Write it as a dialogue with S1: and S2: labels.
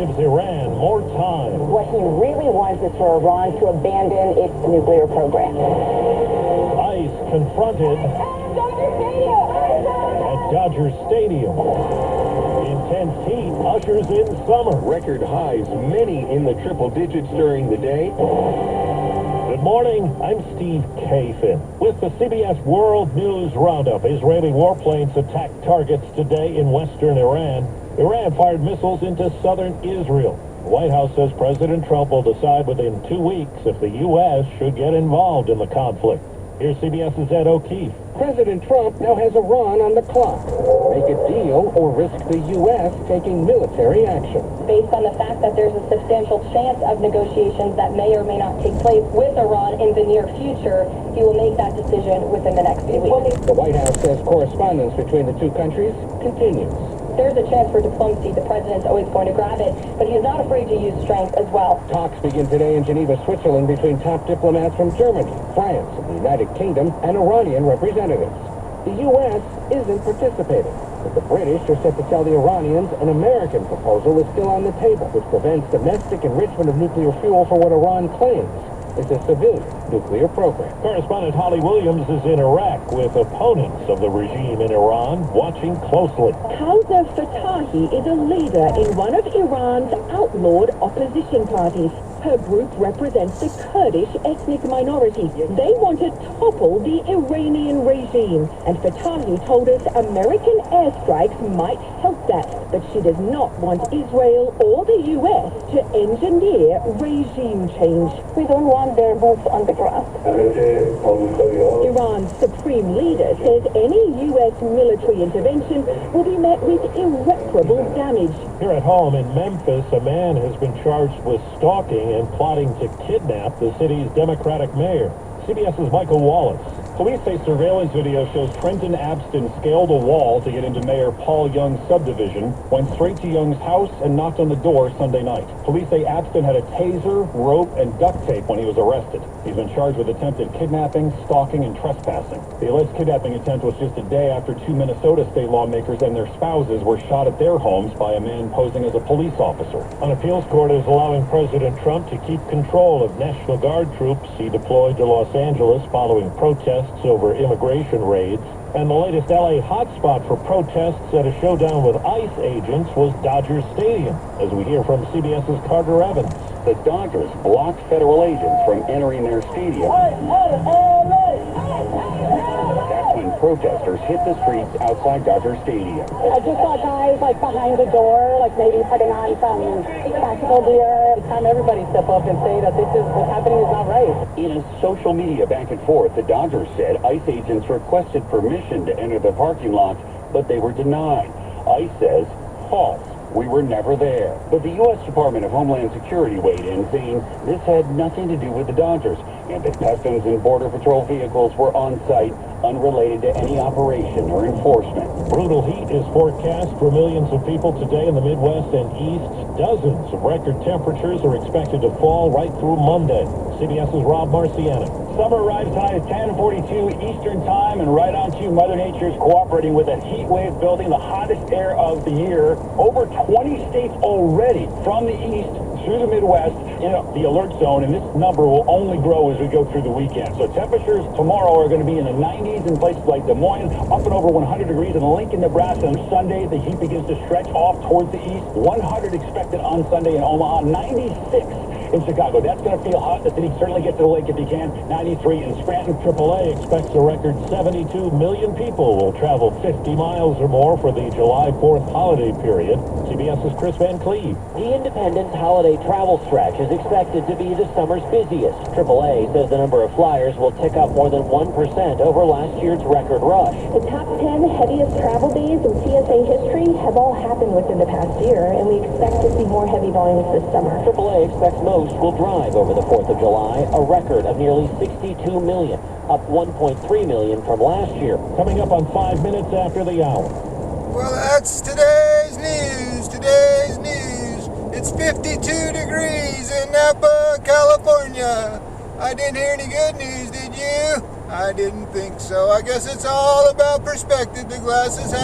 S1: gives Iran more time.
S2: What he really wants is for Iran to abandon its nuclear program.
S1: ICE confronted at Dodger Stadium. Intense heat ushers in summer.
S3: Record highs, many in the triple digits during the day.
S1: Good morning, I'm Steve Kafin. With the CBS World News Roundup, Israeli warplanes attacked targets today in western Iran. Iran fired missiles into southern Israel. The White House says President Trump will decide within 2 weeks if the U.S. should get involved in the conflict. Here's CBS's Ed O'Keefe.
S3: President Trump now has Iran on the clock. Make a deal or risk the U.S. taking military action.
S4: Based on the fact that there's a substantial chance of negotiations that may or may not take place with Iran in the near future, he will make that decision within the next few weeks.
S3: The White House says correspondence between the two countries continues.
S4: There's a chance for diplomacy. The president's always going to grab it, but he's not afraid to use strength as well.
S3: Talks begin today in Geneva, Switzerland, between top diplomats from Germany, France, the United Kingdom, and Iranian representatives. The U.S. isn't participating, but the British are set to tell the Iranians an American proposal is still on the table, which prevents domestic enrichment of nuclear fuel for what Iran claims is a civilian nuclear program.
S1: Correspondent Holly Williams is in Iraq with opponents of the regime in Iran watching closely.
S5: Hausa Fatahi is a leader in one of Iran's outlawed opposition parties. Her group represents the Kurdish ethnic minority. They want to topple the Iranian regime. And Fatahi told us American airstrikes might help that. But she does not want Israel or the U.S. to engineer regime change.
S4: We don't want their boots on the ground.
S5: Iran's supreme leader says any U.S. military intervention will be met with irreparable damage.
S1: Here at home in Memphis, a man has been charged with stalking and plotting to kidnap the city's Democratic mayor. CBS's Michael Wallace. Police say surveillance video shows Trenton Abston scaled a wall to get into Mayor Paul Young's subdivision, went straight to Young's house, and knocked on the door Sunday night. Police say Abston had a taser, rope, and duct tape when he was arrested. He's been charged with attempted kidnapping, stalking, and trespassing. The alleged kidnapping attempt was just a day after 2 Minnesota state lawmakers and their spouses were shot at their homes by a man posing as a police officer. An appeals court is allowing President Trump to keep control of National Guard troops he deployed to Los Angeles following protests over immigration raids. And the latest LA hotspot for protests at a showdown with ICE agents was Dodger Stadium, as we hear from CBS's Carter Evans.
S3: The Dodgers blocked federal agents from entering their stadium. That's when protesters hit the streets outside Dodger Stadium.
S2: I just saw guys behind the door, maybe putting on some tactical gear.
S6: It's time everybody step up and say that what's happening is not right.
S3: In a social media back and forth, the Dodgers said ICE agents requested permission to enter the parking lot, but they were denied. ICE says, false. We were never there. But the U.S. Department of Homeland Security weighed in, saying this had nothing to do with the Dodgers, and that Customs and Border Patrol vehicles were on site, unrelated to any operation or enforcement.
S1: Brutal heat is forecast for millions of people today in the Midwest and East. Dozens of record temperatures are expected to fall right through Monday. CBS's Rob Marciano.
S7: Summer arrives high at 10:42 Eastern Time, and right on cue, Mother Nature is cooperating with a heat wave building, the hottest air of the year. Over 20 states already from the east through the Midwest in the alert zone, and this number will only grow as we go through the weekend. So temperatures tomorrow are going to be in the 90s in places like Des Moines, up and over 100 degrees in Lincoln, Nebraska. On Sunday, the heat begins to stretch off towards the east. 100 expected on Sunday in Omaha, 96 in Chicago. That's going to feel hot. The city certainly get to the lake if you can. 93 in Scranton.
S1: AAA expects a record 72 million people will travel 50 miles or more for the July 4th holiday period. CBS's Chris Van Cleve.
S8: The Independence holiday travel stretch is expected to be the summer's busiest. AAA says the number of flyers will tick up more than 1% over last year's record rush.
S5: The top 10 heaviest travel days in TSA history have all happened within the past year, and we expect to see more heavy volumes this summer.
S8: AAA expects most will drive over the 4th of July, a record of nearly 62 million, up 1.3 million from last year.
S1: Coming up on 5 minutes after the hour.
S9: Well, that's today's news. It's 52 degrees in Napa, California. I didn't hear any good news, did you? I didn't think so. I guess it's all about perspective. The glass is half